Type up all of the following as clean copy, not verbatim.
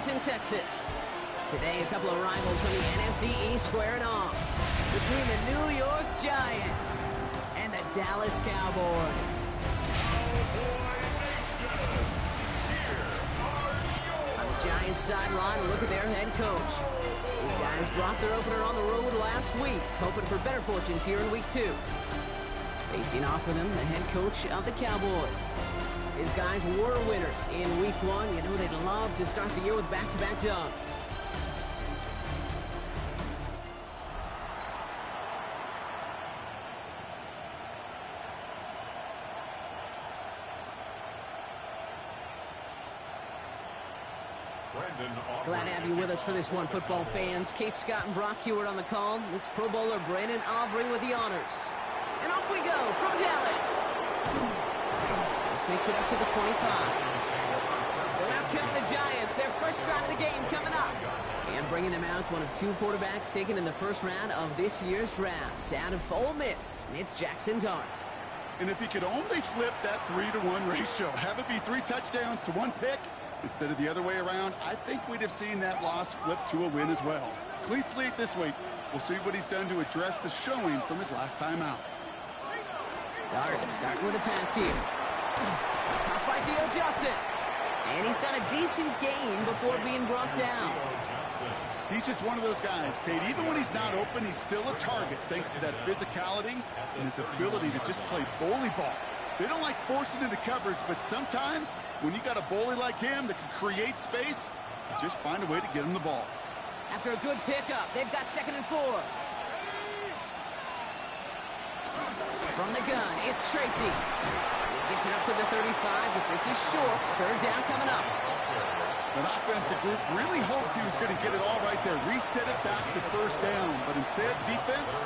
Arlington, Texas. Today, a couple of rivals from the NFC East squaring off between the New York Giants and the Dallas Cowboys. On the Giants sideline, a look at their head coach. These guys dropped their opener on the road last week, hoping for better fortunes here in Week 2. Facing off with him, the head coach of the Cowboys. His guys were winners in Week 1. You know they'd love to start the year with back-to-back dubs. Glad to have you with us for this one, football fans. Kate Scott and Brock Hewitt on the call. It's Pro Bowler Brandon Aubrey with the honors. And off we go from Dallas. This makes it up to the 25. So now come the Giants. Their first drive of the game coming up. And bringing them out, one of 2 quarterbacks taken in the first round of this year's draft. Out of Ole Miss, it's Jackson Dart. And if he could only flip that 3-to-1 ratio, have it be 3 touchdowns to 1 pick, instead of the other way around, I think we'd have seen that loss flip to a win as well. Clean slate this week. We'll see what he's done to address the showing from his last time out. Dart starting with a pass here. Caught by Theo Johnson. And he's got a decent gain before being brought down. He's just one of those guys, Kate. Even when he's not open, he's still a target thanks to that physicality and his ability to just play bully ball. They don't like forcing into coverage, but sometimes when you got a bully like him that can create space, you just find a way to get him the ball. After a good pickup, they've got 2nd and 4. From the gun, it's Tracy. He gets it up to the 35, but this is short. 3rd down coming up. That offensive group really hoped he was going to get it all right there, reset it back to 1st down, but instead, defense,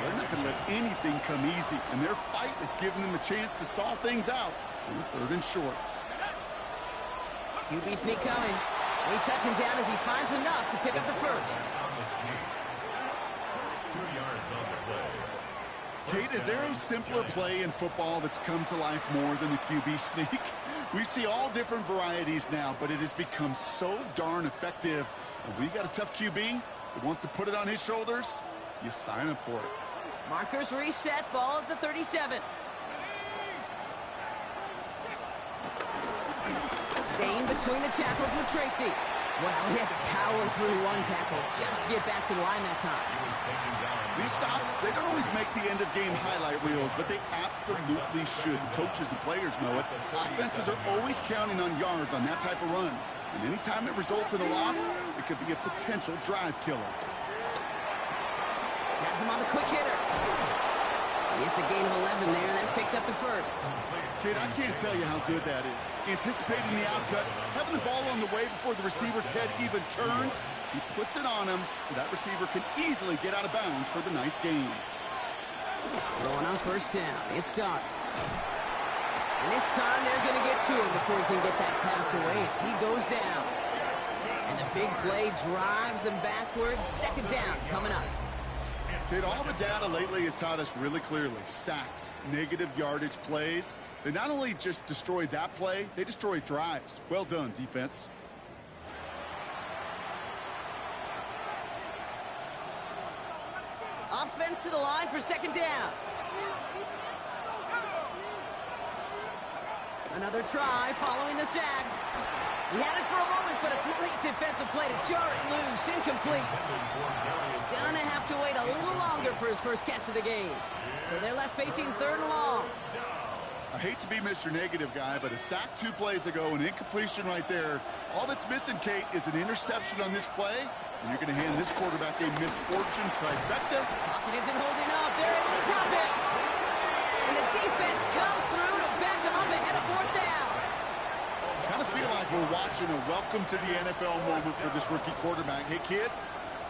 they're not going to let anything come easy, and their fight is giving them a chance to stall things out on the 3rd and short. QB sneak coming. We touch him down as he finds enough to pick up the first. 2 yards on the play. Kate, is there a simpler play in football that's come to life more than the QB sneak? We see all different varieties now, but it has become so darn effective. And when you got a tough QB that wants to put it on his shoulders, you sign up for it. Markers reset, ball at the 37. Staying between the tackles with Tracy. Well, he had to power through 1 tackle just to get back to the line that time. These stops, they don't always make the end-of-game highlight reels, but they absolutely should. Coaches and players know it. Offenses are always counting on yards on that type of run. And anytime it results in a loss, it could be a potential drive killer. Has him on the quick hitter. It's a gain of 11 there. That picks up the first. Kid, I can't tell you how good that is. Anticipating the outcut, having the ball on the way before the receiver's head even turns, he puts it on him so that receiver can easily get out of bounds for the nice gain. Going on 1st down. It's Dart. And this time they're going to get to him before he can get that pass away as he goes down. And the big play drives them backwards. 2nd down coming up. Kid, all the data lately has taught us really clearly. Sacks, negative yardage plays. They not only just destroy that play, they destroy drives. Well done, defense. Offense to the line for 2nd down. Another try following the sack. He had it for a moment, but a great defensive play to jar it loose. Incomplete. Gonna have to wait a little longer for his first catch of the game. So they're left facing 3rd and long. I hate to be Mr. Negative guy, but a sack 2 plays ago, an incompletion right there. All that's missing, Kate, is an interception on this play, and you're going to hand this quarterback a misfortune trifecta. Pocket isn't holding up. They're able to drop it. And the defense comes through to back them up ahead of 4th down. Kind of feel like we're watching a welcome to the NFL moment for this rookie quarterback. Hey, kid,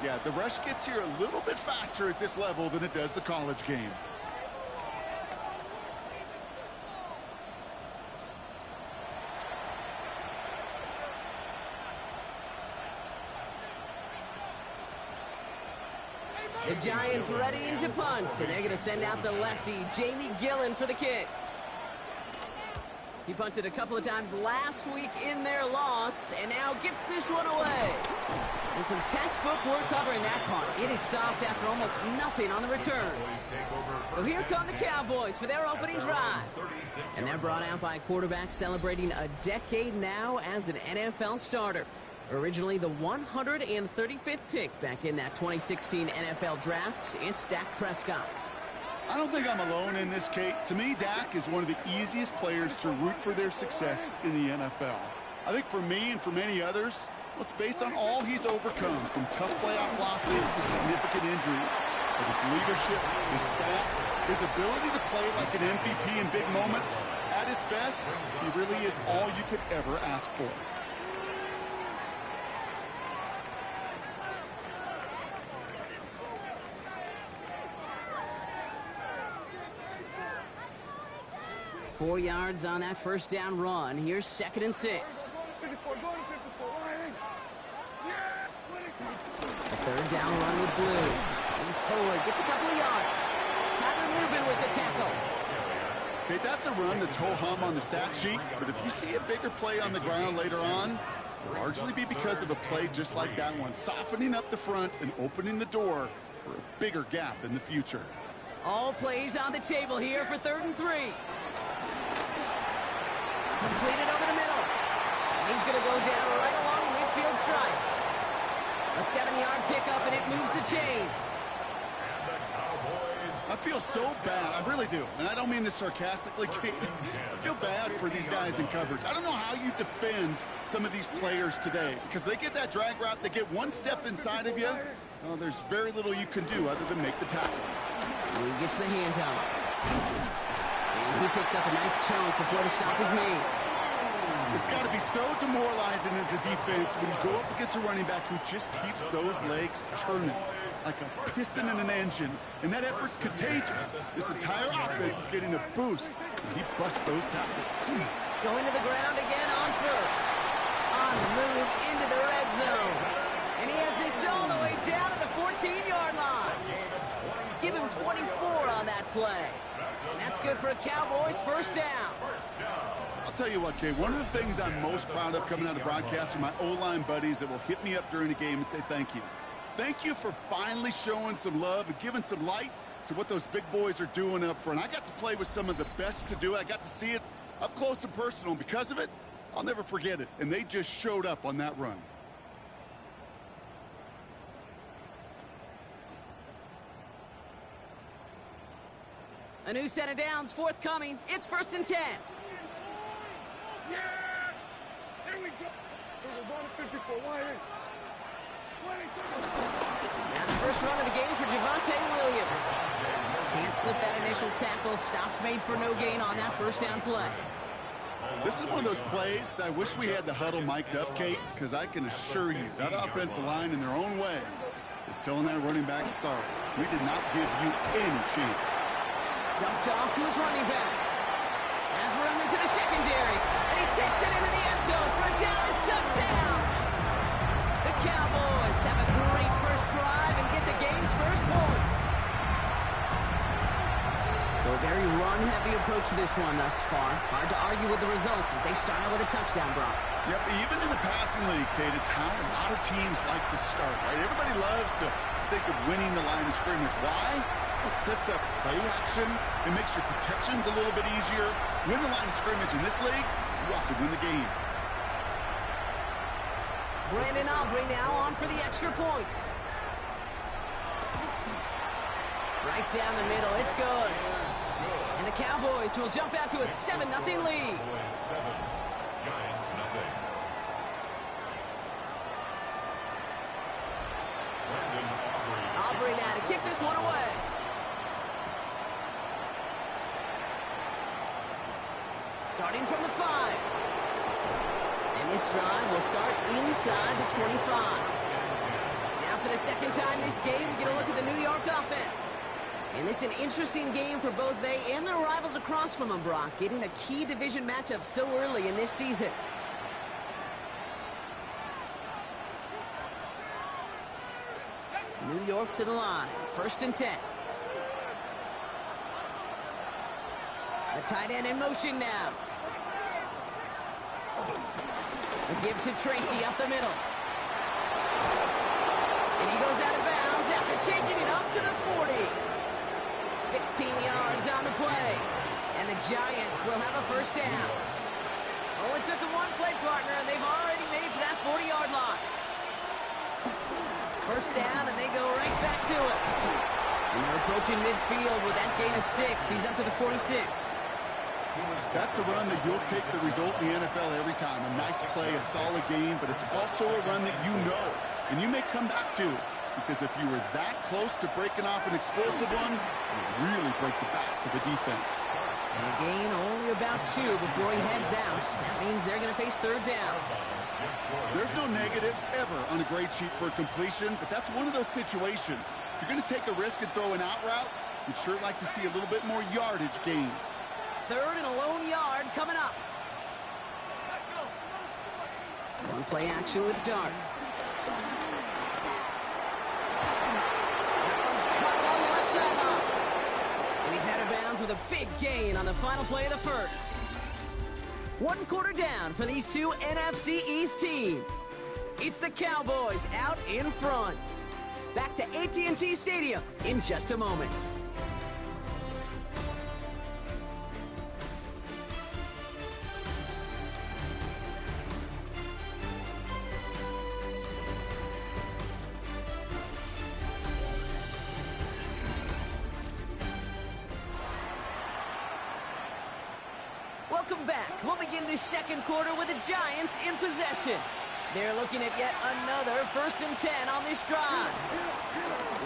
yeah, the rush gets here a little bit faster at this level than it does the college game. The Giants ready to punt, and they're going to send out the lefty, Jamie Gillen, for the kick. He punted a couple of times last week in their loss, and now gets this one away. And some textbook work covering that punt. It is stopped after almost nothing on the return. So here come the Cowboys for their opening drive. And they're brought out by a quarterback celebrating a decade now as an NFL starter. Originally the 135th pick back in that 2016 NFL Draft, it's Dak Prescott. I don't think I'm alone in this, Kate. To me, Dak is one of the easiest players to root for their success in the NFL. I think for me and for many others, well, it's based on all he's overcome, from tough playoff losses to significant injuries. But his leadership, his stats, his ability to play like an MVP in big moments, at his best, he really is all you could ever ask for. Four yards on that first down run. Here's 2nd and 6. A third down run with Blue. He's forward, gets a couple of yards. Tyler Rubin with the tackle. Okay, that's a run that's ho-hum on the stat sheet, but if you see a bigger play on the ground later on, it'll largely be because of a play just like that one, softening up the front and opening the door for a bigger gap in the future. All plays on the table here for 3rd and 3. Completed over the middle. And he's going to go down right along the midfield stripe. A 7-yard pickup, and it moves the chains. I feel so bad. I really do. And I don't mean this sarcastically, Kate. I feel bad for these guys in coverage. I don't know how you defend some of these players today, because they get that drag route, they get one step inside of you. Well, there's very little you can do other than make the tackle. He gets the handoff. And he picks up a nice chunk before the stop is made. It's got to be so demoralizing as a defense when you go up against a running back who just keeps those legs churning like a piston in an engine, and that effort's contagious. This entire offense is getting a boost, and he busts those tackles. Going to the ground again on first. On the move into the red zone. And he has this all the way down to the 14-yard line. Give him 24 on that play. And that's good for a Cowboys first down. I'll tell you what, Kay, one of the things I'm most proud of coming out of broadcast are my O-line buddies that will hit me up during the game and say thank you. Thank you for finally showing some love and giving some light to what those big boys are doing up front. I got to play with some of the best to do it. I got to see it up close and personal. And because of it, I'll never forget it. And they just showed up on that run. A new set of downs forthcoming. It's 1st and 10. Yeah! There we go. Now the first run of the game for Javonte Williams. Can't slip that initial tackle. Stops made for no gain on that first down play. This is one of those plays that I wish we had the huddle mic'd up, Kate, because I can assure you that offensive line in their own way is telling that running back, sorry, we did not give you any chance. Dumped off to his running back. Has room into the secondary. And he takes it into the end zone for a Dallas touchdown. The Cowboys have a great first drive and get the game's first points. So a very run-heavy approach to this one thus far. Hard to argue with the results as they start out with a touchdown, Brock. Yep, even in the passing league, Kate, it's how a lot of teams like to start, right? Everybody loves to think of winning the line of scrimmage. Why? It sets up play action. It makes your protections a little bit easier. Win the line of scrimmage in this league, you have to win the game. Brandon Aubrey now on for the extra point. Right down the middle, it's good. And the Cowboys will jump out to a 7-0 lead. Giants nothing. Aubrey now to kick this one away. Starting from the 5. And this drive will start inside the 25. Now for the second time this game, we get a look at the New York offense. And this is an interesting game for both they and their rivals across from them, Brock, getting a key division matchup so early in this season. New York to the line, 1st and 10. The tight end in motion now. A give to Tracy up the middle. And he goes out of bounds after taking it up to the 40. 16 yards on the play. And the Giants will have a first down. Only took him one play, partner, and they've already made it to that 40-yard line. First down, and they go right back to it. And they're approaching midfield with that gain of 6. He's up to the 46. That's a run that you'll take the result in the NFL every time. A nice play, a solid game, but it's also a run that you know, and you may come back to. Because if you were that close to breaking off an explosive one, you'd really break the backs of the defense. And a gain only about 2 before he heads out. That means they're going to face third down. There's no negatives ever on a grade sheet for a completion, but that's one of those situations. If you're going to take a risk and throw an out route, you'd sure like to see a little bit more yardage gained. Third and a lone yard coming up. One play action with darts. That one's cut along the left sideline. And he's out of bounds with a big gain on the final play of the first. 1 quarter down for these two NFC East teams. It's the Cowboys out in front. Back to AT&T Stadium in just a moment. Welcome back. We'll begin this second quarter with the Giants in possession. They're looking at yet another 1st and 10 on this drive.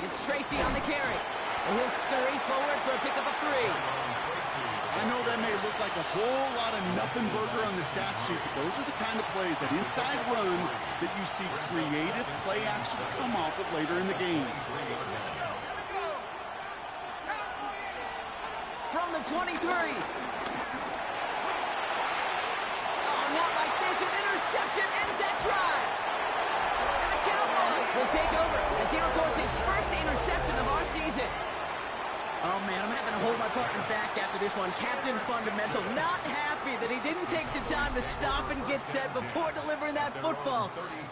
It's Tracy on the carry. And he'll scurry forward for a pickup of 3. I know that may look like a whole lot of nothing burger on the stat sheet, but those are the kind of plays, that inside run, that you see creative play action come off of later in the game. From the 23. Not like this. An interception ends that drive. And the Cowboys will take over as he records his first interception of our season. Oh, man, I'm having to hold my partner back after this one. Captain Fundamental not happy that he didn't take the time to stop and get set before delivering that football.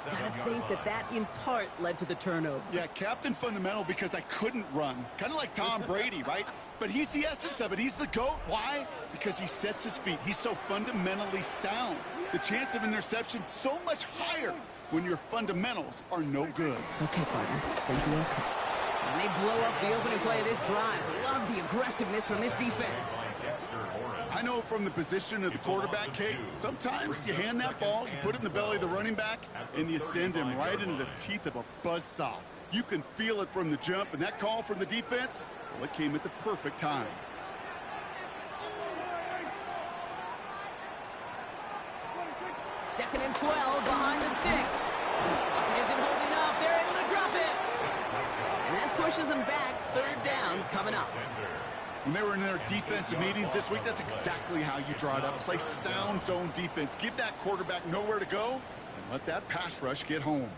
Gotta think that that, in part, led to the turnover. Yeah, Captain Fundamental because I couldn't run. Kind of like Tom Brady, right? But he's the essence of it. He's the GOAT. Why? Because he sets his feet. He's so fundamentally sound. The chance of interception so much higher when your fundamentals are no good. It's okay, partner. It's going to be okay. And they blow up the opening play of this drive. Love the aggressiveness from this defense. I know from the position of the quarterback, Kate, sometimes you hand that ball, you put it in the belly of the running back, and you send him right into the teeth of a buzzsaw. You can feel it from the jump, and that call from the defense, well, it came at the perfect time. Second and 12 behind the sticks. It isn't holding up. They're able to drop it. And that pushes them back. Third down coming up. When they were in their defensive meetings this week, that's exactly how you draw it up. Play sound zone defense. Give that quarterback nowhere to go, and let that pass rush get home.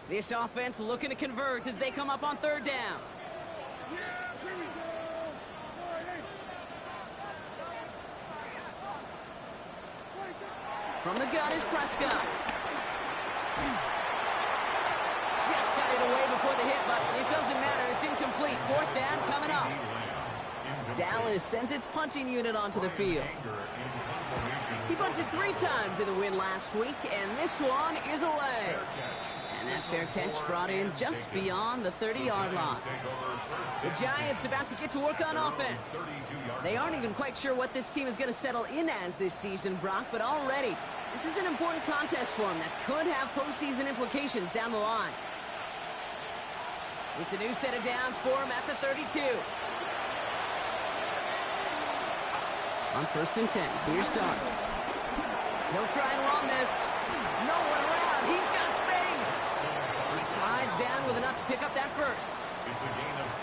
This offense looking to convert as they come up on third down. From the gun is Prescott. Just got it away before the hit, but it doesn't matter. It's incomplete. Fourth down coming up. Dallas sends its punting unit onto the field. He punted 3 times in the win last week, and this one is away. And that fair catch brought in just beyond the 30-yard line. The Giants about to get to work on offense. They aren't even quite sure what this team is going to settle in as this season, Brock, but already this is an important contest for them that could have postseason implications down the line. It's a new set of downs for him at the 32. On 1st and 10, here's Starks. He'll try and run this. No one around. He's got space. And he slides down with enough to pick up that first.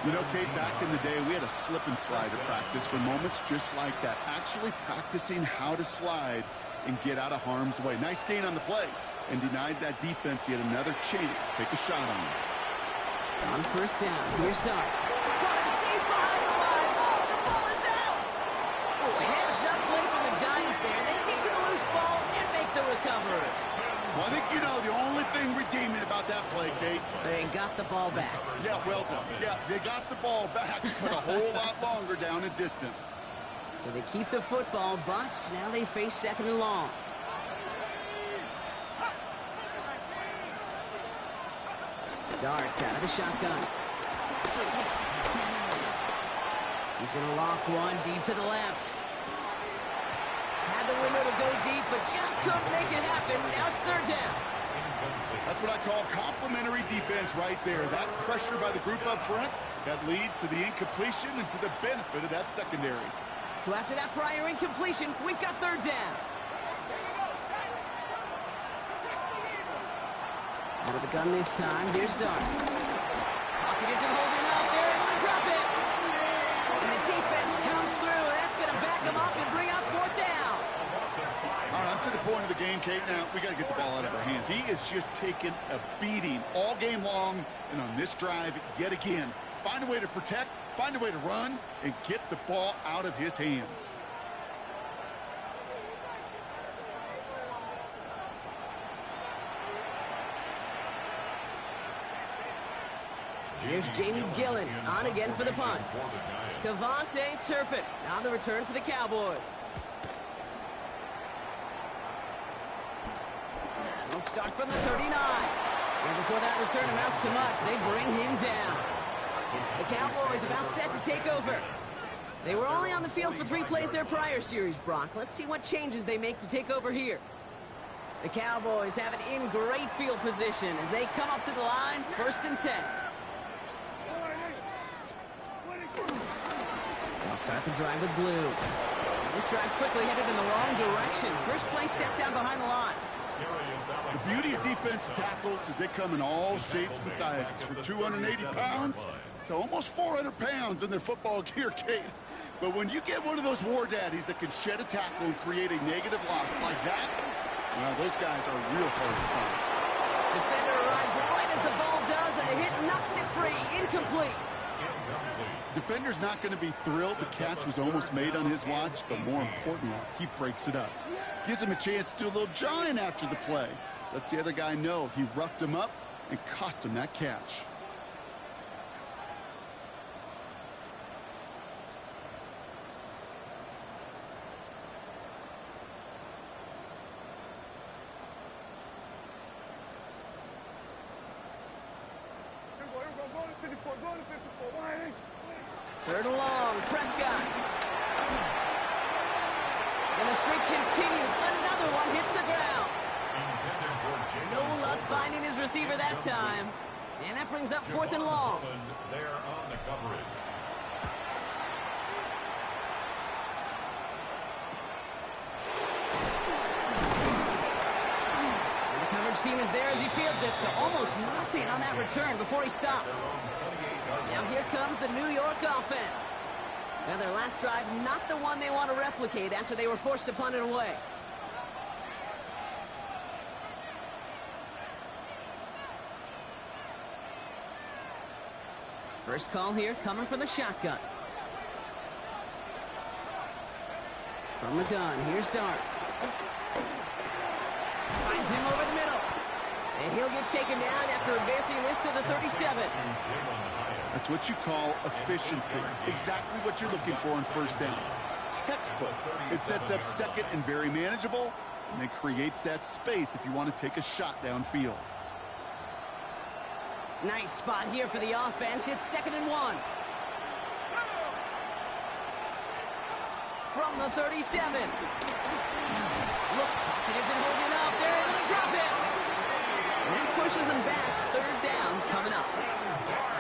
You know, Kate, back in the day, we had a slip and slide at practice for moments just like that. Actually practicing how to slide and get out of harm's way. Nice gain on the play. and denied that defense yet another chance to take a shot on him. On first down, here's Darts. Caught him deep behind the line. Oh, the ball is out! Oh, heads up play from the Giants there. They get to the loose ball and make the recovery. Well, I think you know the only thing redeeming about that play, Kate. They got the ball back. Yeah, well done. Yeah, they got the ball back, but a whole lot longer down in distance. So they keep the football, but now they face second and long. Darts out of the shotgun. He's going to loft one deep to the left. Had the window to go deep, but just couldn't make it happen. Now it's third down. That's what I call complimentary defense right there. That pressure by the group up front, that leads to the incompletion and to the benefit of that secondary. So after that prior incompletion, we've got third down. Out of the gun this time, here's Darts. Pocket isn't holding up, they're able to drop it. And the defense comes through, that's going to back them up and bring up fourth down. All right, I'm to the point of the game, Kate. Now, we got to get the ball out of our hands. He is just taking a beating all game long, and on this drive, yet again, find a way to protect, find a way to run, and get the ball out of his hands. Here's Jamie Gillen on again for the punt. Kavontae Turpin on the return for the Cowboys. And they'll start from the 39. And before that return amounts to much, they bring him down. The Cowboys about set to take over. They were only on the field for 3 plays their prior series, Brock. Let's see what changes they make to take over here. The Cowboys have it in great field position as they come up to the line, 1st and 10. They'll start the drive with blue. This drive's quickly headed in the wrong direction. First play set down behind the line. The beauty of defense tackles is they come in all shapes and sizes. From 280 pounds to almost 400 pounds in their football gear, Kate. But when you get one of those war daddies that can shed a tackle and create a negative loss like that, well, those guys are real hard to find. Defender arrives right as the ball does, and the hit knocks it free. Incomplete. Defender's not going to be thrilled the catch was almost made on his watch, but more importantly, he breaks it up. Gives him a chance to do a little jawing after the play. Lets the other guy know he roughed him up and cost him that catch. Third and long, Prescott. And the streak continues. Another one hits the ground. No luck finding his receiver that time. And that brings up 4th and long. There on the coverage. And the coverage team is there as he fields it to almost nothing on that return before he stopped. Now here comes the New York offense. Now their last drive, not the one they want to replicate after they were forced to punt it away. First call here coming from the shotgun. From the gun, here's Darts. Finds him over the middle. And he'll get taken down after advancing this to the 37. That's what you call efficiency. Exactly what you're looking for on first down. Textbook. It sets up second and very manageable, and it creates that space if you want to take a shot downfield. Nice spot here for the offense. It's 2nd and 1. From the 37. Look, pocket isn't holding up. They're able to drop it. And that pushes them back. 3rd down coming up.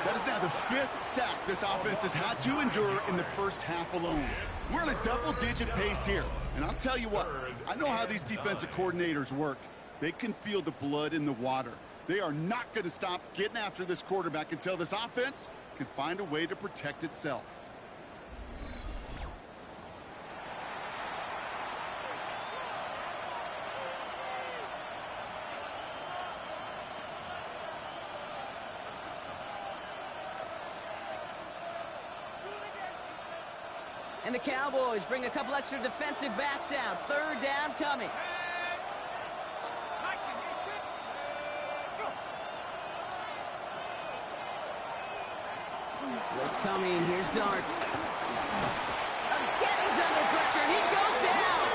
That is now the 5th sack this offense has had to endure in the first half alone. We're in a double-digit pace here. And I'll tell you what, I know how these defensive coordinators work. They can feel the blood in the water. They are not going to stop getting after this quarterback until this offense can find a way to protect itself. And the Cowboys bring a couple extra defensive backs out. Third down coming. Blitz coming. Here's Dart. Again, he's under pressure, and he goes down.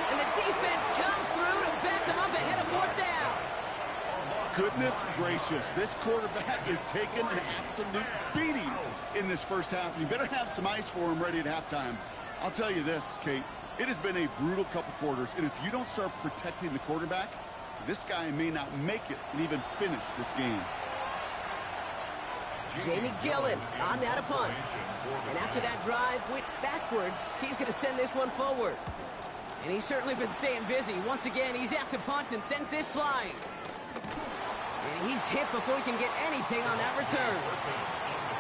And the defense comes through to back him up ahead of fourth down. Goodness gracious, this quarterback is taking an absolute beating in this first half. You better have some ice for him ready at halftime. I'll tell you this, Kate, it has been a brutal couple quarters, and if you don't start protecting the quarterback, this guy may not make it and even finish this game. Jamie Gillen on now to punt. And after that drive went backwards, he's going to send this one forward. And he's certainly been staying busy. Once again, he's out to punt and sends this flying. And he's hit before he can get anything on that return.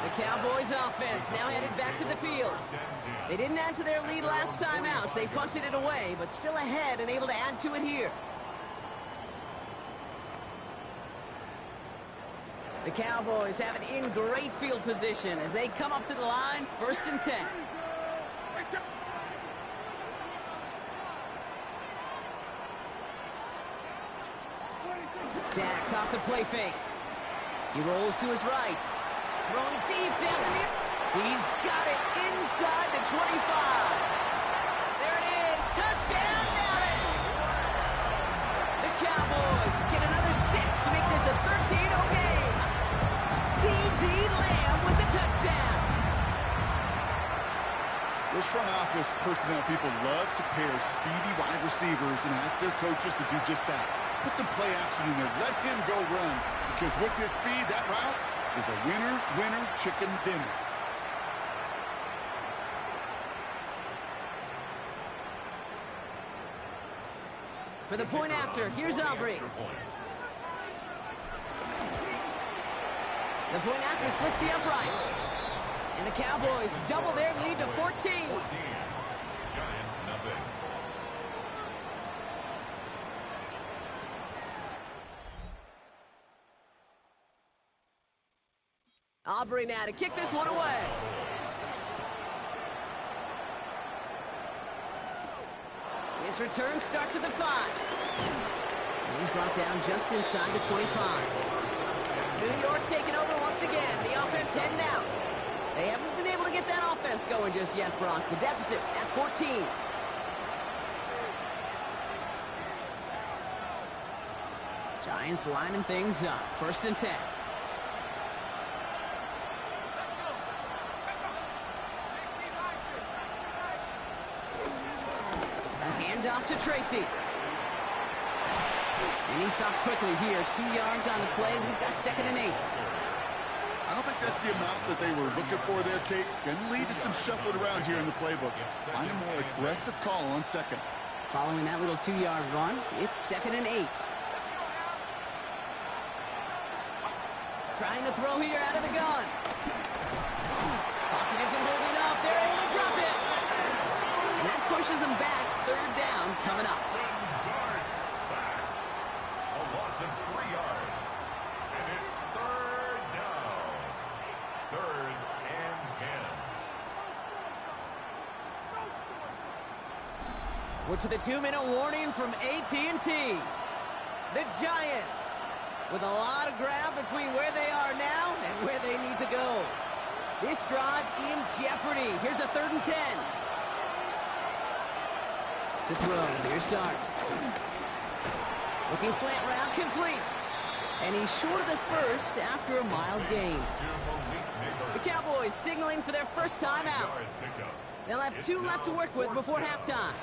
The Cowboys offense now headed back to the field. They didn't add to their lead last time out. They punted it away, but still ahead and able to add to it here. The Cowboys have it in great field position as they come up to the line, 1st and 10. Dak off the play fake. He rolls to his right. Throwing deep down in the... He's got it inside the 25. There it is. Touchdown, Dallas. The Cowboys get another 6 to make this a 13-0 game. C.D. Lamb with the touchdown. Those front office personnel people love to pair speedy wide receivers and ask their coaches to do just that. Put some play action in there. Let him go run. Because with his speed, that route is a winner, winner, chicken dinner. For the point after, here's Aubrey. The point after splits the uprights. And the Cowboys double their lead to 14. Giants nothing. Aubrey now to kick this one away. His return starts at the 5. And he's brought down just inside the 25. New York taking over once again. The offense heading out. They haven't been able to get that offense going just yet, Brock. The deficit at 14. Giants lining things up. 1st and 10. Off to Tracy. And he stopped quickly here. 2 yards on the play. We've got 2nd and 8. I don't think that's the amount that they were looking for there, Kate. Going to lead to some shuffling around here in the playbook. Find a more aggressive call on 2nd. Following that little 2-yard run, it's 2nd and 8. Trying to throw here out of the gun. Pocket isn't holding up. They're able to drop it. And that pushes them back. 3rd down coming up. Dart sacked. A loss of 3 yards. And it's 3rd down. 3rd and 10. We're to the 2-minute warning from AT&T. The Giants with a lot of ground between where they are now and where they need to go. This drive in jeopardy. Here's a 3rd and 10. To throw. Here's Dart. Looking slant route complete. And he's short of the 1st after a mild gain. The Cowboys signaling for their first time out. They'll have 2 left to work with before halftime.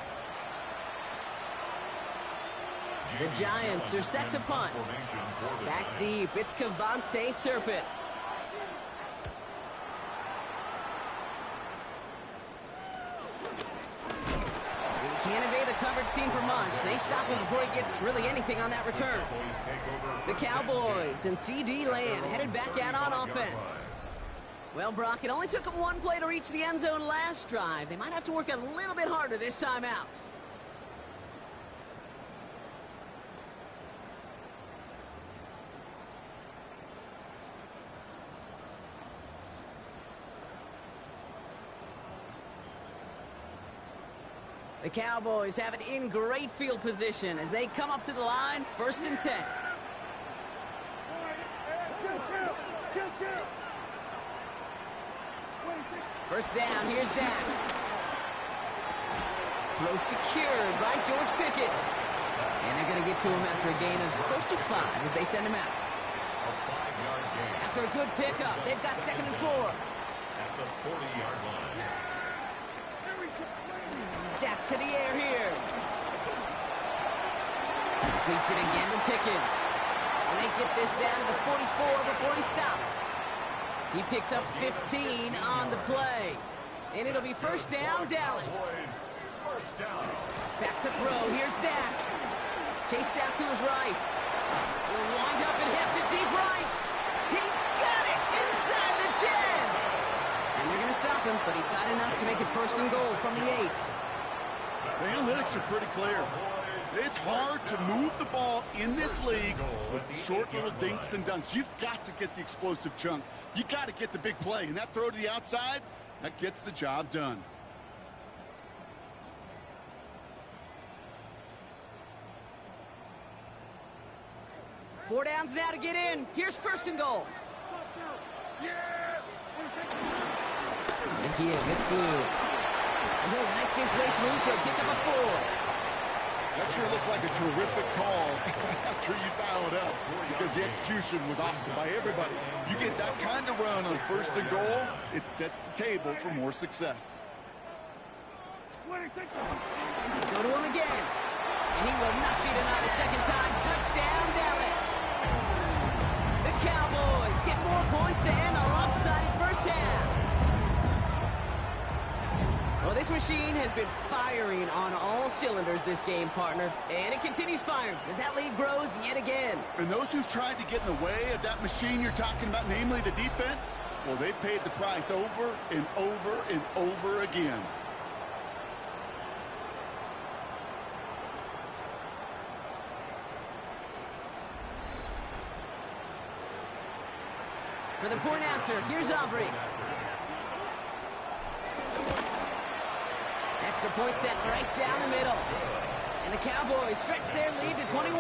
The Giants are set to punt. Back deep. It's Cavante Turpin. Can't evade the coverage team for much. They stop him before he gets really anything on that return. The Cowboys and C.D. Lamb headed back out on offense. Well, Brock, it only took them 1 play to reach the end zone last drive. They might have to work a little bit harder this time out. The Cowboys have it in great field position as they come up to the line, 1st and 10. First down, here's Dak. Throw secured by George Pickett. And they're going to get to him after a gain of close to 5 as they send him out. A 5-yard gain. After a good pickup, they've got 2nd and 4. At the 40-yard line. Dak to the air here. Completes it again to Pickens. And they get this down to the 44 before he stopped. He picks up 15 on the play. And it'll be first down, Dallas. First down. Back to throw. Here's Dak. Chased out to his right. He'll wind up and hit to deep right. He's got it inside the 10. And they're going to stop him, but he got enough to make it 1st and goal from the 8. The analytics are pretty clear. It's hard to move the ball in this league with short little dinks and dunks. You've got to get the explosive chunk. You got to get the big play. And that throw to the outside, that gets the job done. Four downs now to get in. Here's 1st and goal. The give, it's Blue. And he'll make his way through for a pickup of 4. That sure looks like a terrific call after you foul it up because the execution was awesome by everybody. You get that kind of run on 1st and goal, it sets the table for more success. Go to him again. And he will not be denied a 2nd time. Touchdown, Dallas. The Cowboys get more points to end a lopsided 1st half. Well, this machine has been firing on all cylinders this game, partner. And it continues firing as that lead grows yet again. And those who've tried to get in the way of that machine you're talking about, namely the defense, well, they've paid the price over and over and over again. For the point after, here's Aubrey. Extra point set right down the middle. And the Cowboys stretch their lead to 21.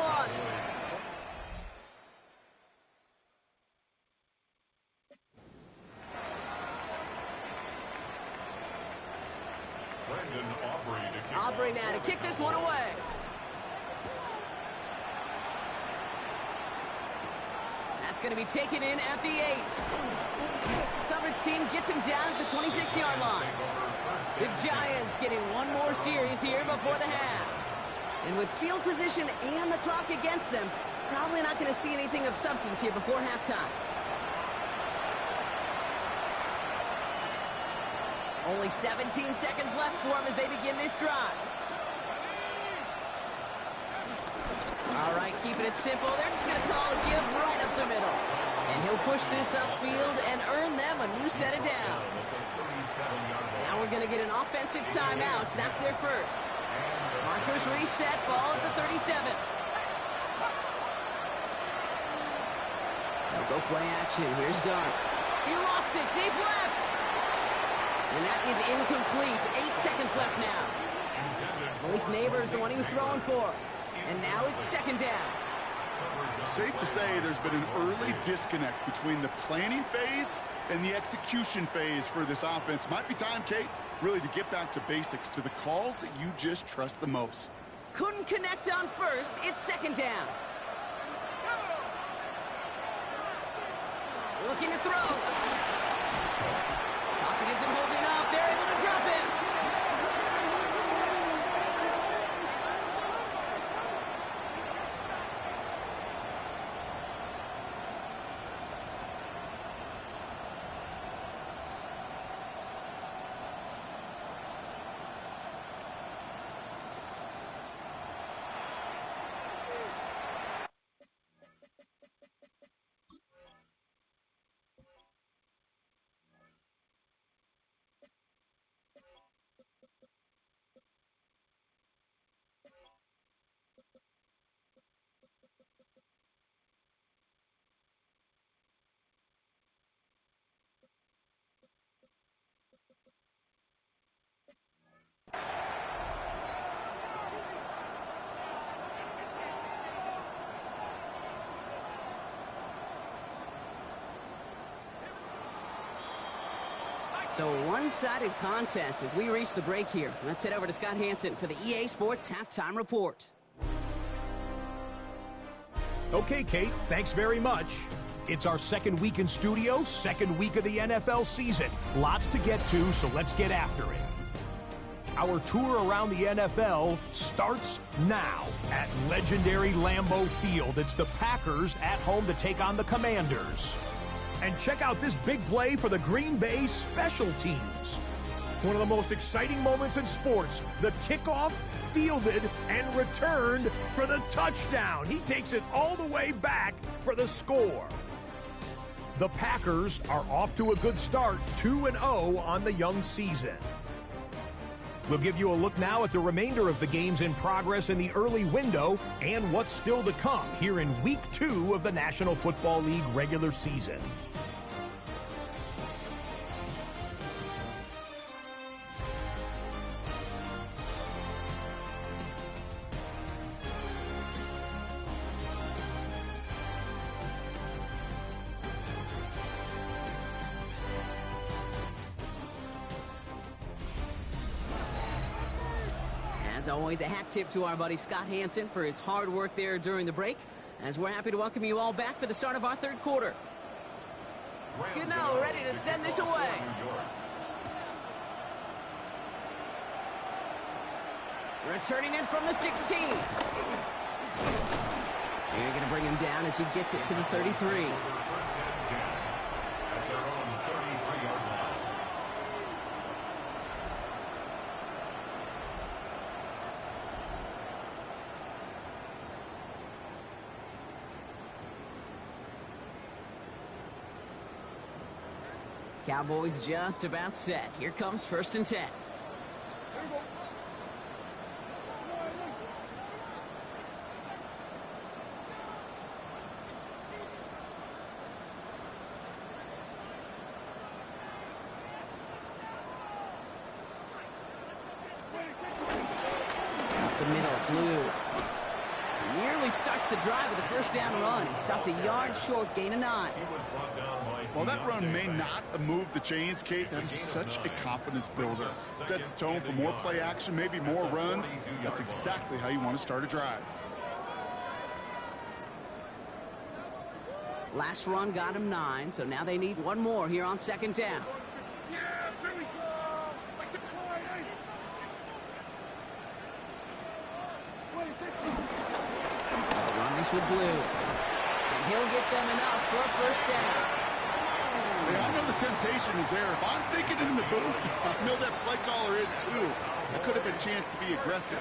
Aubrey now to kick this one away. That's going to be taken in at the 8. Coverage team gets him down at the 26-yard line. The Giants getting one more series here before the half. And with field position and the clock against them, probably not going to see anything of substance here before halftime. Only 17 seconds left for them as they begin this drive. All right, keeping it simple. They're just going to call a give right up the middle. And he'll push this upfield and earn them a new set of downs. Now we're going to get an offensive timeout. That's their first. Markers reset, ball at the 37. They'll go play action. Here's Dart. He lofts it deep left. And that is incomplete. 8 seconds left now. Malik Neighbors, the one he was throwing for. And now it's 2nd down. Safe to say there's been an early disconnect between the planning phase and the execution phase for this offense. Might be time, Kate, really to get back to basics, to the calls that you just trust the most. Couldn't connect on 1st. It's 2nd down. Looking to throw. Pocket isn't holding up. They're able to drop him. So a one-sided contest as we reach the break here. Let's head over to Scott Hansen for the EA Sports Halftime Report. Okay, Kate, thanks very much. It's our second week in studio, second week of the NFL season. Lots to get to, so let's get after it. Our tour around the NFL starts now at legendary Lambeau Field. It's the Packers at home to take on the Commanders. And check out this big play for the Green Bay special teams. One of the most exciting moments in sports, the kickoff, fielded, and returned for the touchdown. He takes it all the way back for the score. The Packers are off to a good start, 2-0 on the young season. We'll give you a look now at the remainder of the games in progress in the early window and what's still to come here in Week 2 of the National Football League regular season. As always, a hat tip to our buddy Scott Hansen for his hard work there during the break, as we're happy to welcome you all back for the start of our third quarter. Gano ready to send this away. Returning in from the 16. They're going to bring him down as he gets it to the 33. Cowboys just about set. Here comes 1st and 10. Up the middle, Blue. Nearly starts the drive with a first down run. He stopped a yard short, gain of 9. Well, that run may not have moved the chains, Kate. That is such a confidence builder. Sets the tone for more play action, maybe more runs. That's exactly how you want to start a drive. Last run got him 9, so now they need one more here on 2nd down. Yeah, there we go. Like the quiet. They'll run this with Blue. And he'll get them enough for a first down. I know the temptation is there. If I'm thinking it in the booth, I know that play caller is too. That could have been a chance to be aggressive.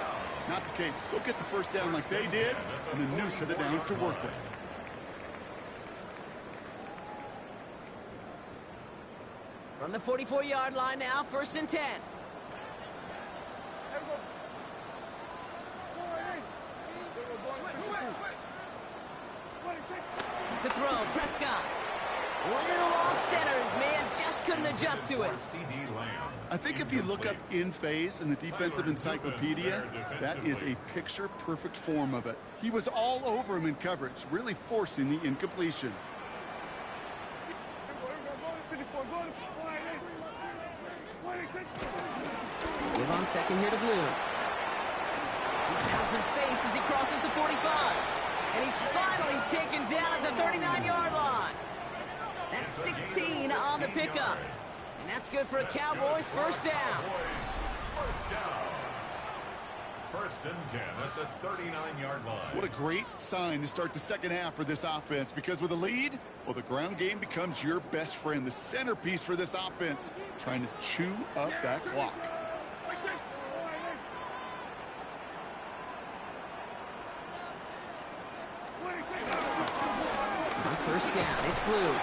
Not the case. Go get the first down like they did, and a new set of downs to work with. From the 44-yard line now, 1st and 10. To throw, Prescott. Little off center, his man just couldn't adjust to it. I think if you look up in phase in the defensive encyclopedia, that is a picture-perfect form of it. He was all over him in coverage, really forcing the incompletion. Move on 2nd here to Blue. He's found some space as he crosses the 45. And he's finally taken down at the 39-yard line. That's 16 on the pickup. And that's good for a Cowboys first down. First down. 1st and 10 at the 39-yard line. What a great sign to start the second half for this offense, because with a lead, well, the ground game becomes your best friend, the centerpiece for this offense, trying to chew up that clock. First down, it's Blue.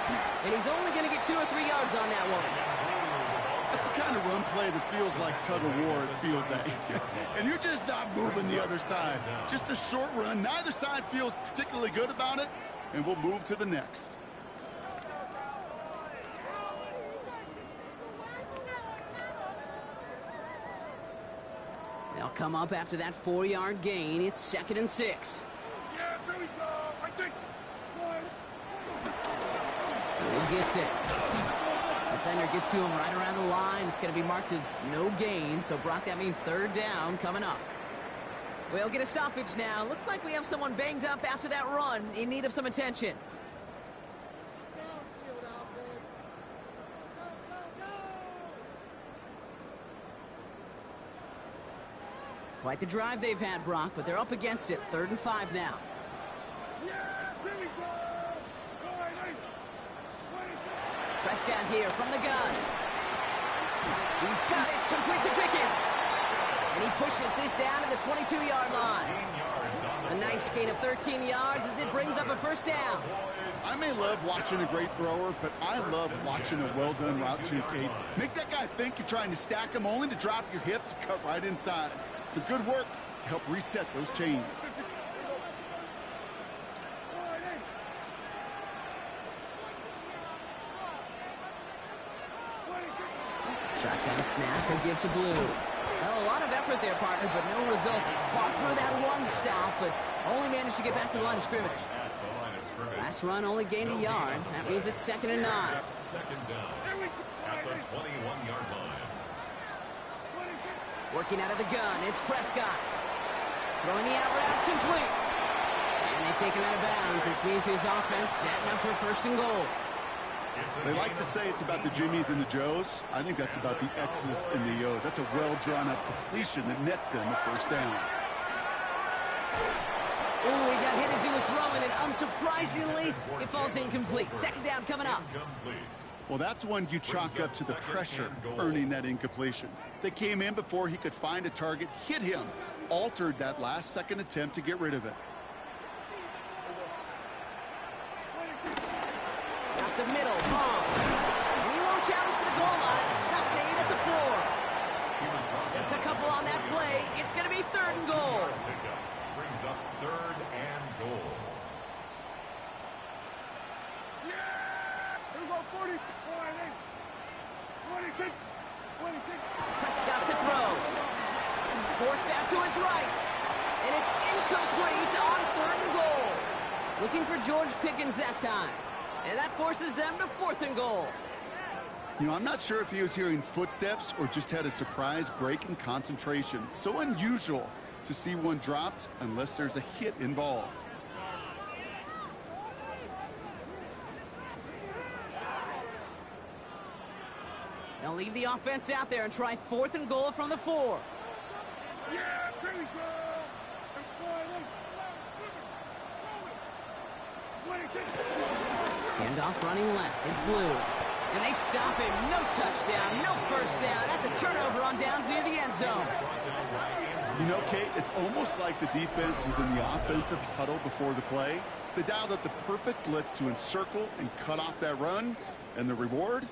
And he's only going to get 2 or 3 yards on that one. That's the kind of run play that feels like tug-of-war at field day. And you're just not moving the other side. Just a short run. Neither side feels particularly good about it, and we'll move to the next. They'll come up after that 4-yard gain. It's 2nd and 6. Yeah, there we go. I think. Blue gets it. Defender gets to him right around the line. It's going to be marked as no gain. So, Brock, that means third down coming up. We'll get a stoppage now. Looks like we have someone banged up after that run in need of some attention. Quite the drive they've had, Brock, but they're up against it. 3rd and 5 now. Prescott here from the gun. He's got it. Complete to Pickens. And he pushes this down to the 22-yard line. A nice gain of 13 yards as it brings up a first down. I may love watching a great thrower, but I love watching a well-done route too, Kate. Make that guy think you're trying to stack him, only to drop your hips and cut right inside. Some good work to help reset those chains. Shotgun snap, he'll give to Blue. Well, a lot of effort there, partner, but no results. Fought through that one stop, but only managed to get back to the line of scrimmage. Last run only gained a yard. That means it's 2nd and 9. Second down at the 21-yard line. Working out of the gun, it's Prescott. Throwing the out route, complete. And they take him out of bounds, which means his offense setting up for 1st and goal. They like to say it's about the Jimmies and the Joes. I think that's about the X's and the O's. That's a well-drawn-up completion that nets them a 1st down. Oh, he got hit as he was throwing, and unsurprisingly, it falls incomplete. 2nd down coming up. Well, that's one you chalk up to the pressure, earning that incompletion. They came in before he could find a target, hit him, altered that last-second attempt to get rid of it. Up the middle, long. And he won't challenge for the goal line. The stop made at the 4. Just a couple on that play. It's going to be 3rd and goal. Brings up 3rd and goal. Prescott to throw. Forced out to his right. And it's incomplete on 3rd and goal. Looking for George Pickens that time. And that forces them to 4th and goal. You know, I'm not sure if he was hearing footsteps or just had a surprise break in concentration. So unusual to see one dropped unless there's a hit involved. They'll leave the offense out there and try 4th and goal from the 4. Handoff running left. It's Blue. And they stop him. No touchdown. No 1st down. That's a turnover on downs near the end zone. You know, Kate, it's almost like the defense was in the offensive huddle before the play. They dialed up the perfect blitz to encircle and cut off that run. And the reward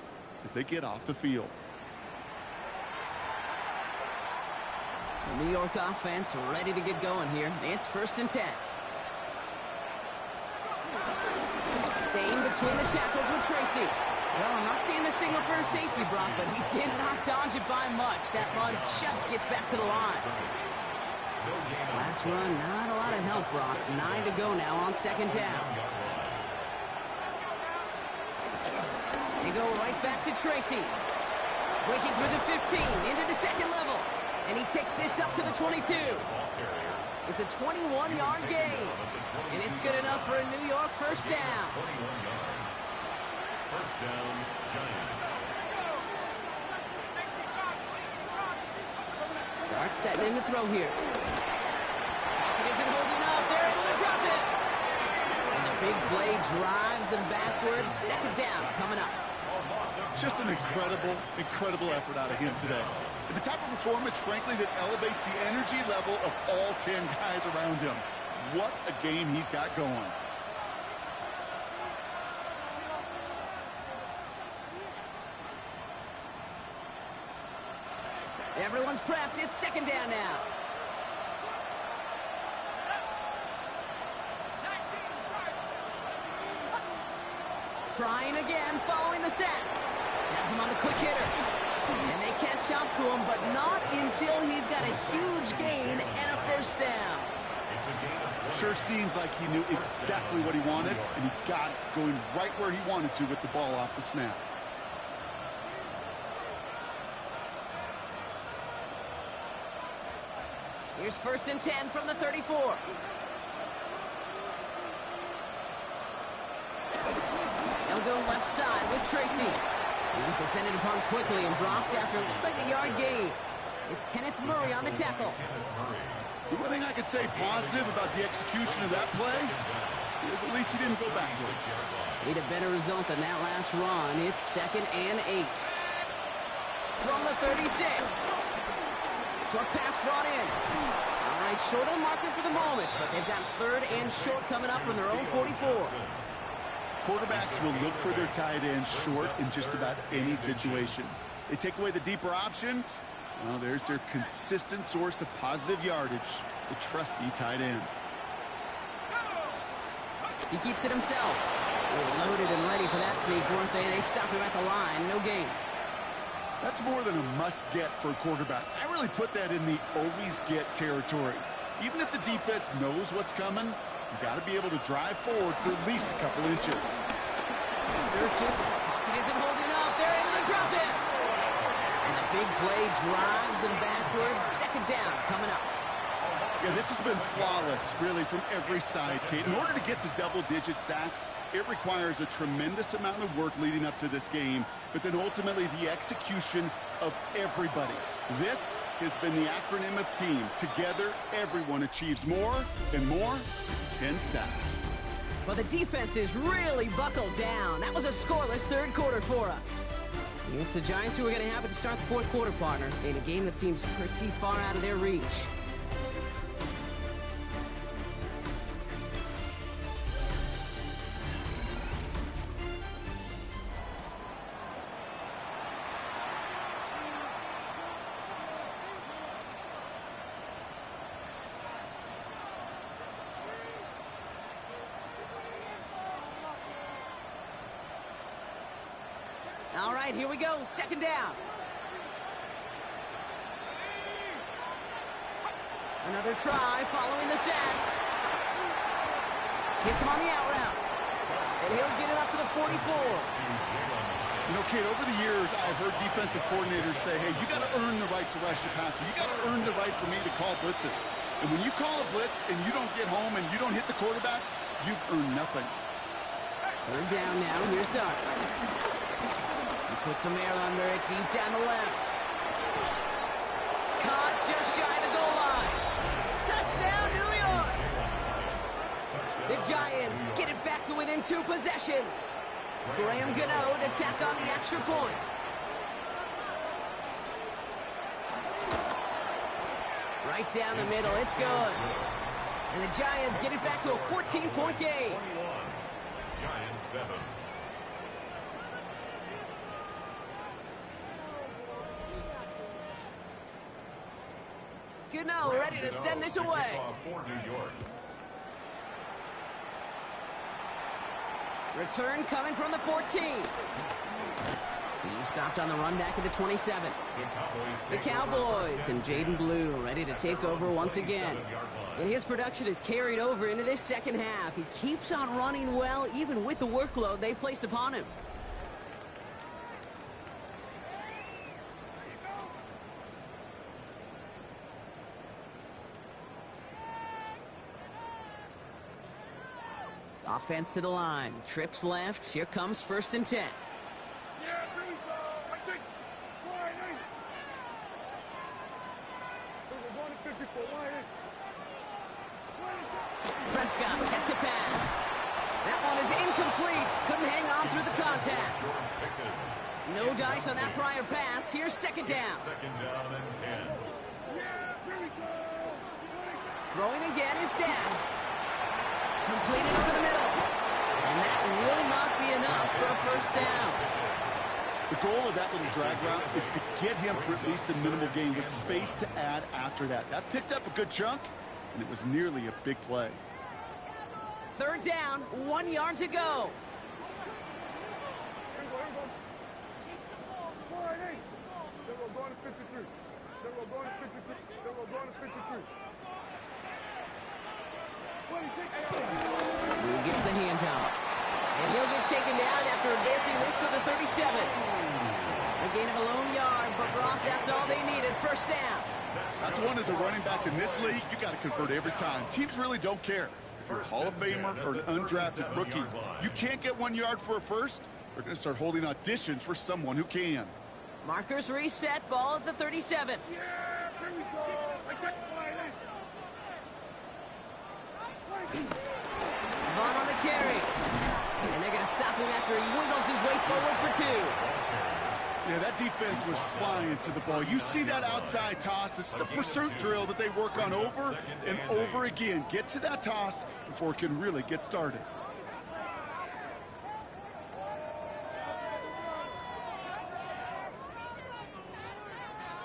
is they get off the field. The New York offense ready to get going here. It's 1st and 10. Staying between the tackles with Tracy. Well, I'm not seeing the signal for a safety, Brock, but he did not dodge it by much. That run just gets back to the line. Last run, not a lot of help, Brock. 9 to go now on 2nd down. They go right back to Tracy. Breaking through the 15, into the 2nd level. And he takes this up to the 22. It's a 21-yard gain. And it's good enough for a New York 1st down. 21 yards. 1st down, Giants. Dart setting in to throw here. Pocket isn't holding up. They're able to drop it. And the big play drives them backwards. 2nd down coming up. Just an incredible effort out of him today. And the type of performance, frankly, that elevates the energy level of all 10 guys around him. What a game he's got going. Everyone's prepped. It's 2nd down now. Trying again, following the set. Has him on the quick hitter. And they catch up to him, but not until he's got a huge gain and a 1st down. Sure seems like he knew exactly what he wanted, and he got it going right where he wanted to with the ball off the snap. Here's 1st and 10 from the 34. They'll go left side with Tracy. He's descended upon quickly and dropped after it looks like a yard gain. It's Kenneth Murray on the tackle. The one thing I could say positive about the execution of that play is at least he didn't go backwards. Need a better result than that last run. It's 2nd and 8. From the 36. Short pass brought in. All right, short of the marker for the moment, but they've got 3rd and short coming up from their own 44. Quarterbacks will look for their tight end short in just about any situation. They take away the deeper options. Well, there's their consistent source of positive yardage, the trusty tight end. He keeps it himself. They're loaded and ready for that sneak, weren't they? They stop him at the line. No gain. That's more than a must-get for a quarterback. I really put that in the always-get territory. Even if the defense knows what's coming, you got to be able to drive forward for at least a couple inches. Searches. Pocket isn't holding up. They're able to drop it. And the big play drives them backwards. 2nd down coming up. Yeah, this has been flawless, really, from every side, Kate. In order to get to double-digit sacks, it requires a tremendous amount of work leading up to this game, but then ultimately the execution of everybody. This has been the acronym of team. Together, everyone achieves more, and more is 10 sacks. Well, the defense is really buckled down. That was a scoreless 3rd quarter for us. It's the Giants who are going to have it to start the 4th quarter, partner, in a game that seems pretty far out of their reach. All right, here we go. 2nd down. Another try following the sack. Gets him on the out route. And he'll get it up to the 44. You know, Kate, over the years, I've heard defensive coordinators say, hey, you got to earn the right to rush the passer. You got to earn the right for me to call blitzes. And when you call a blitz and you don't get home and you don't hit the quarterback, you've earned nothing. 3rd down now. Here's Dart. Put some air under it, deep down the left. Caught just shy of the goal line. Touchdown, New York! The Giants get it back to within 2 possessions. Graham Gano to tack on the extra point. Right down the middle, it's good. And the Giants get it back to a 14-point game. 21, Giants 7. Gano ready to send this away. Return coming from the 14. He stopped on the run back at the 27. The Cowboys and Jaden Blue ready to take over once again. And his production is carried over into this 2nd half. He keeps on running well, even with the workload they've placed upon him. Offense to the line. Trips left. Here comes 1st and 10. Yeah, here we go. I think line 8. We're going to 54, line 8. Prescott set to pass. That one is incomplete. Couldn't hang on through the contact. No dice on that prior pass. Here's 2nd down. 2nd down and 10. Yeah, here we go. Throwing again is Dan. Completed over the middle. And that will not be enough for a 1st down. The goal of that little drag route is to get him for at least a minimal gain with space to add after that. That picked up a good chunk, and it was nearly a big play. 3rd down, 1 yard to go. Here we go. Line 8. Then we're going to 53. Then we're going to 53. Then we're going to 53. Blue gets the handoff. And he'll get taken down after advancing this to the 37. A gain of a lone yard, Brock, that's all they needed. First down. That's one as a running back in this league, you got to convert every time. Teams really don't care. If you're a Hall of Famer or an undrafted rookie, you can't get 1 yard for a first, they're going to start holding auditions for someone who can. Markers reset, ball at the 37. Yeah, here we go. I take Vaughn on the carry. And they're going to stop him after he wiggles his way forward for 2. Yeah, that defense was flying to the ball. You see that outside toss. This is a pursuit drill that they work on over and over again. Get to that toss before it can really get started.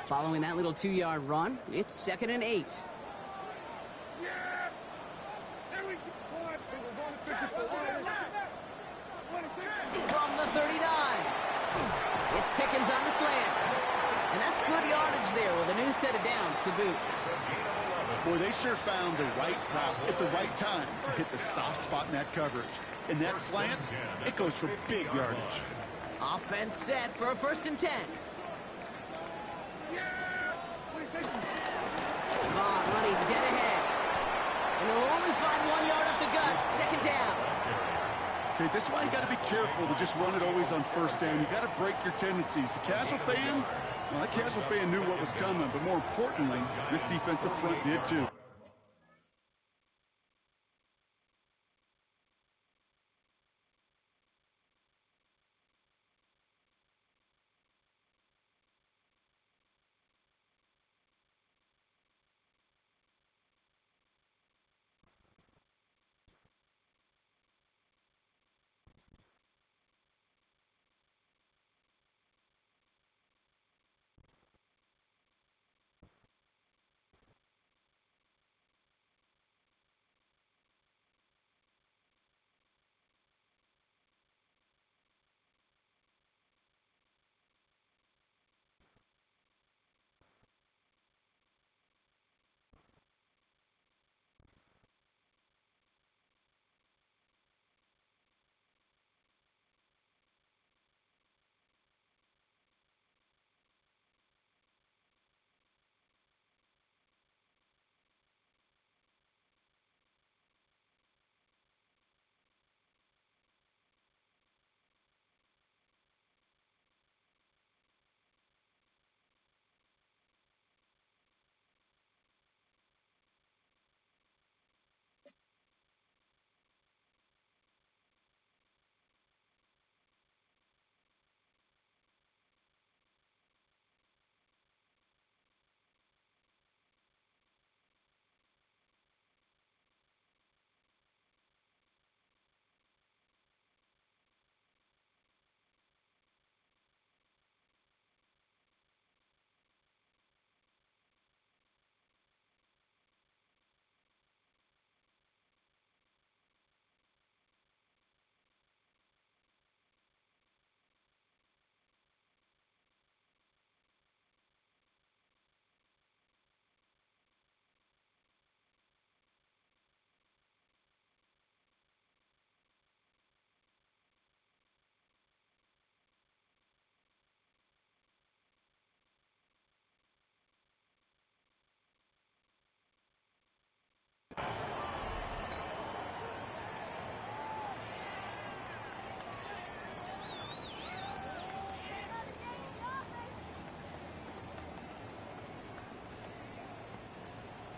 Following that little 2-yard run, it's 2nd and 8. Yeah. Here we go. From the 39. It's Pickens on the slant. And that's good yardage there with a new set of downs to boot. Boy, they sure found the right route at the right time to hit the soft spot in that coverage. And that slant, it goes for big yardage. Offense set for a 1st and 10. Vaughn running dead ahead. And they'll only find 1 yard up the gut. 2nd down. Okay, this is why you got to be careful to just run it always on first down. You got to break your tendencies. The casual fan, well, that casual fan knew what was coming, but more importantly, this defensive front did too.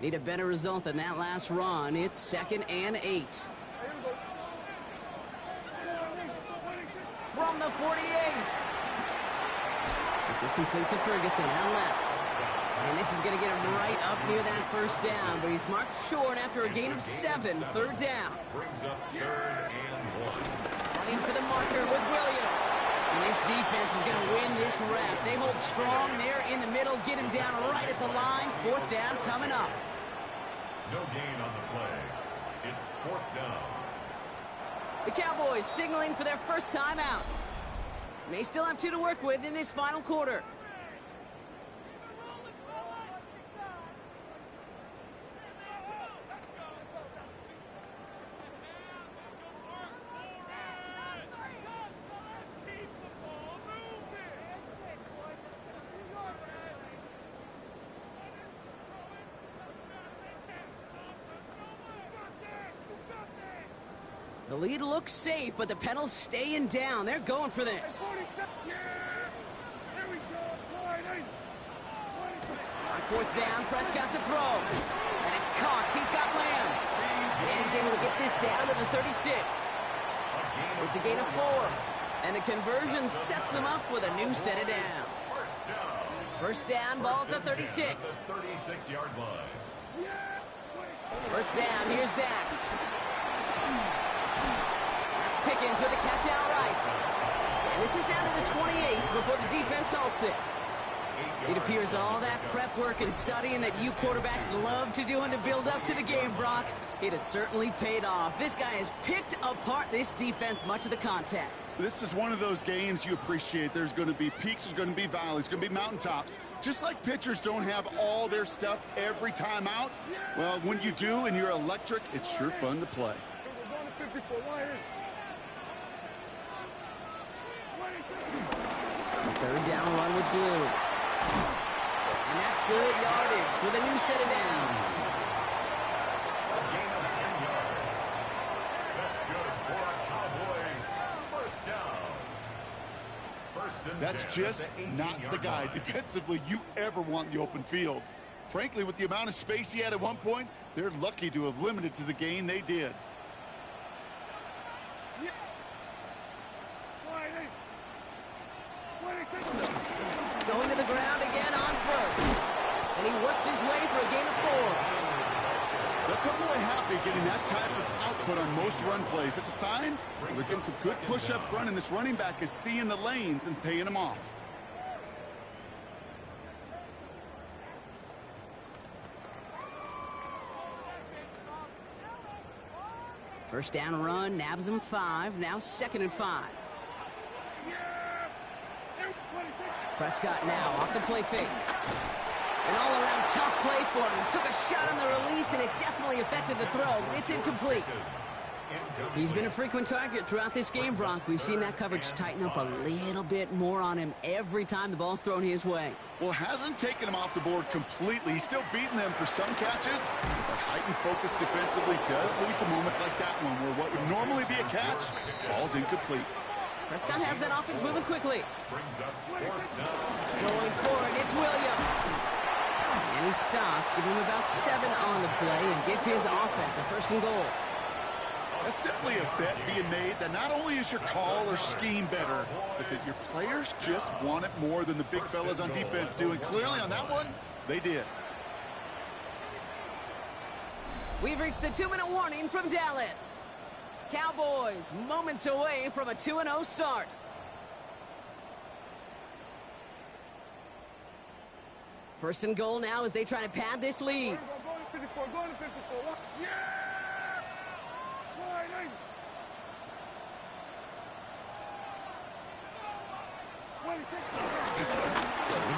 Need a better result than that last run. It's 2nd and 8. From the 48. This is complete to Ferguson out left. And this is going to get him right up near that first down. But he's marked short after a gain of 7. 3rd down. Brings up 3rd and 1. Running for the marker with Williams. And this defense is going to win this rep. They hold strong there in the middle. Get him down right at the line. 4th down coming up. No gain on the play. It's 4th down. The Cowboys signaling for their first time out. May still have 2 to work with in this final quarter. lead looks safe, but the penalty's staying down. They're going for this. On fourth down, Prescott's a throw. And it's caught. He's got Lamb. And he's able to get this down to the 36. It's a gain of 4. And the conversion sets them up with a new set of downs. First down, ball at the 36. 36-yard line. First down, here's Dak. That's Pickens with the catch outright. And this is down to the 28 before the defense halts it. It appears all that prep work and studying that you quarterbacks love to do in the build-up to the game, Brock, it has certainly paid off. This guy has picked apart this defense much of the contest. This is one of those games you appreciate. There's going to be peaks, there's going to be valleys, there's going to be mountaintops. Just like pitchers don't have all their stuff every time out, well, when you do and you're electric, it's sure fun to play. Third down run with Blue. And that's good yardage with a new set of downs. A gain of 10 yards. That's good for our Cowboys. First down. First and 10 That's just not the guy defensively you ever want in the open field. Frankly, with the amount of space he had at one point, they're lucky to have limited to the gain they did. Going to the ground again on first. And he works his way for a gain of 4. They'll come away happy getting that type of output on most run plays. It's a sign they're getting some good push up front, and this running back is seeing the lanes and paying them off. First down run, nabs him 5. Now 2nd and 5. Prescott now off the play fake. An all-around tough play for him. He took a shot on the release, and it definitely affected the throw. It's incomplete. He's been a frequent target throughout this game, Brock. We've seen that coverage tighten up a little bit more on him every time the ball's thrown his way. Well, hasn't taken him off the board completely. He's still beating them for some catches. But heightened focus defensively does lead to moments like that one, where what would normally be a catch falls incomplete. Prescott has that offense moving quickly. Brings us fourth down. Going forward, it's Williams. And he stops, give him about 7 on the play, and give his offense a 1st and goal. That's simply a bet being made that not only is your call or scheme better, but that your players just want it more than the big fellas on defense do. And clearly on that one, they did. We've reached the 2-minute warning from Dallas. Cowboys moments away from a 2-0 start. First and goal now as they try to pad this lead.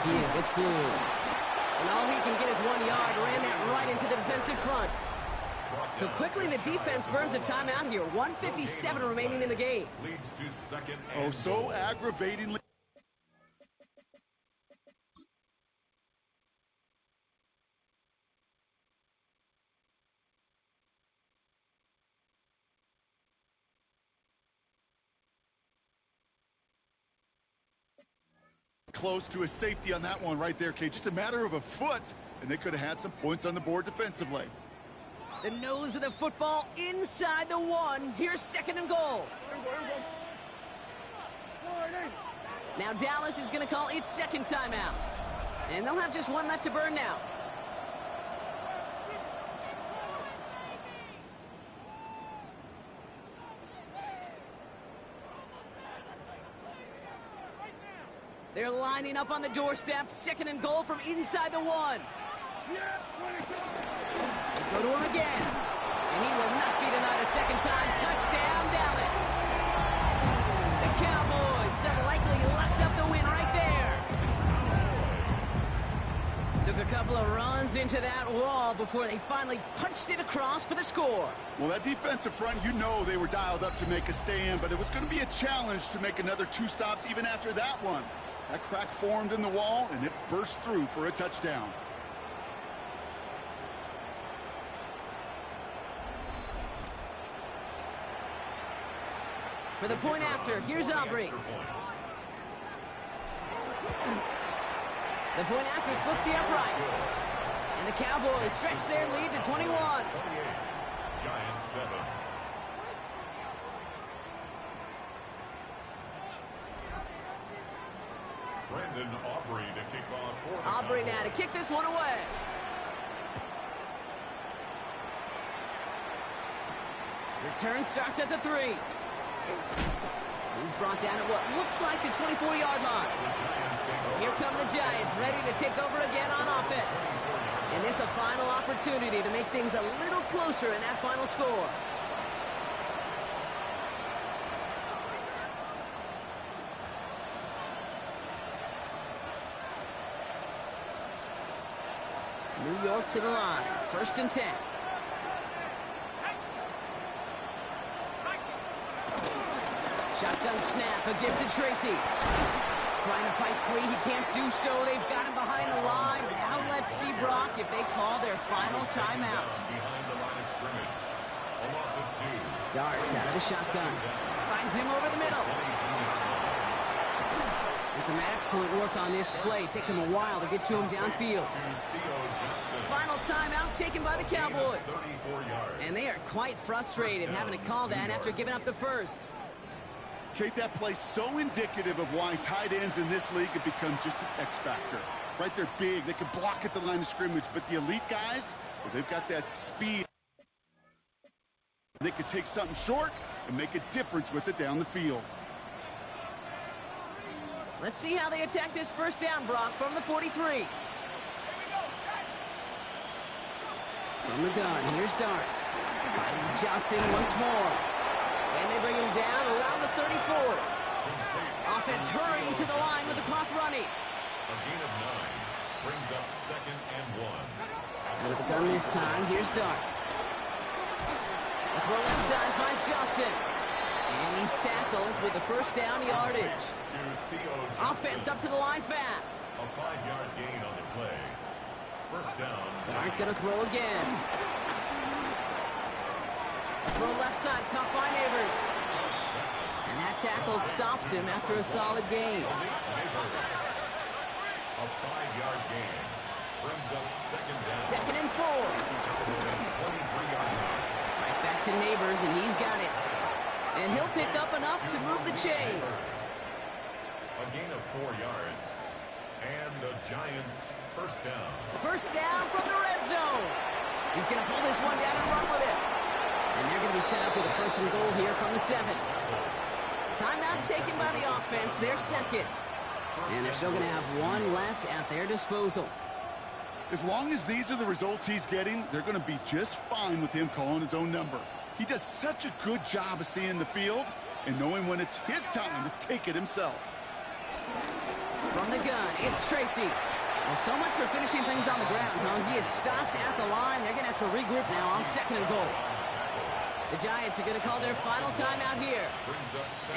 Again, it's Blue. And all he can get is 1 yard. Ran that right into the defensive front. So quickly the defense burns a timeout here. 1:57 remaining in the game. Leads to 2nd Oh, and so aggravatingly. Close to a safety on that one right there, Kate. Just a matter of a foot, and they could have had some points on the board defensively. The nose of the football inside the 1. Here's 2nd and goal. Now Dallas is going to call its 2nd timeout. And they'll have just 1 left to burn now. They're lining up on the doorstep. 2nd and goal from inside the 1. They go to him again. And he will not be denied a 2nd time. Touchdown, Dallas. The Cowboys have likely locked up the win right there. Took a couple of runs into that wall before they finally punched it across for the score. Well, that defensive front, you know they were dialed up to make a stand, but it was going to be a challenge to make another 2 stops even after that one. That crack formed in the wall, and it burst through for a touchdown. For the point after, here's Aubrey. The point after splits the uprights. And the Cowboys stretch their lead to 21. 28, Giants 7. Brandon Aubrey to kick off for the Aubrey Cowboys. now to kick this one away. Return starts at the 3. He's brought down at what looks like the 24-yard line. Here come the Giants, ready to take over again on offense. And this a final opportunity to make things a little closer in that final score. New York to the line, 1st and 10. Shotgun snap, a give to Tracy. Trying to fight free, he can't do so. They've got him behind the line. Now let's see, Brock, if they call their final timeout. Behind the line of scrimmage. A loss of 2. Darts out of the shotgun. Finds him over the middle. And some excellent work on this play. Takes him a while to get to him downfield. Final timeout taken by the Cowboys. 34 yards. And they are quite frustrated having to call that after giving up the first. Kate, that play's so indicative of why tight ends in this league have become just an X factor. Right, they're big, they can block at the line of scrimmage, but the elite guys, well, they've got that speed. They can take something short and make a difference with it down the field. Let's see how they attack this first down, Brock, from the 43. From the gun, here's Dart. Finding Johnson once more. And they bring him down around the 34. Offense hurrying to the line with the clock running. A gain of 9 brings up 2nd and 1. Out of the gun this time, here's Dart. The throw left side finds Johnson. And he's tackled with the first down yardage. To Theo Johnson. Offense up to the line fast. A 5-yard gain on the play. First down. Dart gonna throw again. Throw left side, caught by Neighbors. And that tackle stops him after a solid gain. A 5-yard gain brings up 2nd down. 2nd and 4. 23-yard line. Right back to Neighbors, and he's got it. And he'll pick up enough to move the chains. A gain of 4 yards. And the Giants first down. First down from the red zone. He's going to pull this one down and run with it. And they're going to be set up with a 1st and goal here from the 7. Timeout taken by the offense, their 2nd. And they're still going to have 1 left at their disposal. As long as these are the results he's getting, they're going to be just fine with him calling his own number. He does such a good job of seeing the field and knowing when it's his time to take it himself. From the gun, it's Tracy. Well, so much for finishing things on the ground, huh? He is stopped at the line. They're going to have to regroup now on 2nd and goal. The Giants are going to call their final timeout here.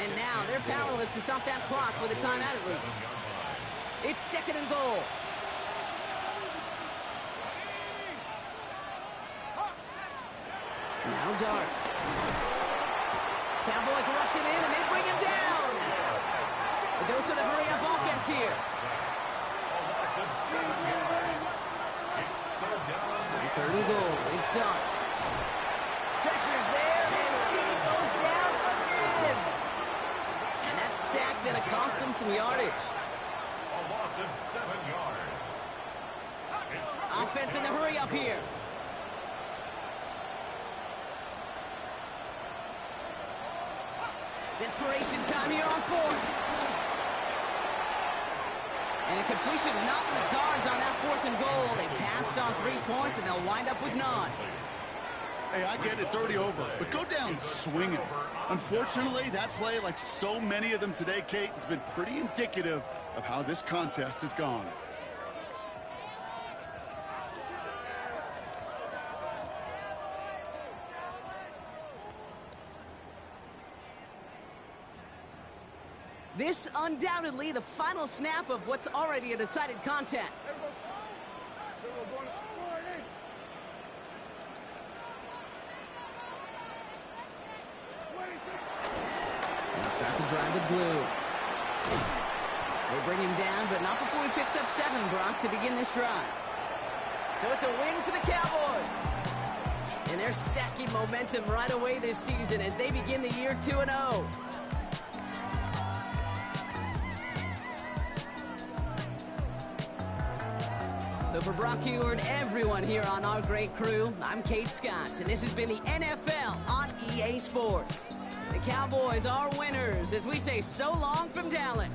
And now they're powerless to stop that clock with a timeout at least. It's 2nd and goal. Now Dart. Cowboys rushing in and they bring him down. A dose of the hurry-up offense here. It's 3rd down. 3rd and goal. It's Dart. Pressure's there, and he goes down again. And that sack that cost them some yardage. A loss of 7 yards. Offense in the hurry-up here. Desperation time here on 4th. And a completion not in the cards on that 4th and goal. They passed on 3 points, and they'll wind up with 9. Hey, I get it, it's already over, but go down swinging. Unfortunately, that play, like so many of them today, Kate, has been pretty indicative of how this contest has gone. This undoubtedly the final snap of what's already a decided contest. Start the drive with Blue. They bring him down, but not before he picks up 7, Brock, to begin this drive. So it's a win for the Cowboys. And they're stacking momentum right away this season as they begin the year 2-0. So for Brock Huard and everyone here on our great crew, I'm Kate Scott, and this has been the NFL on EA Sports. The Cowboys are winners as we say so long from Dallas.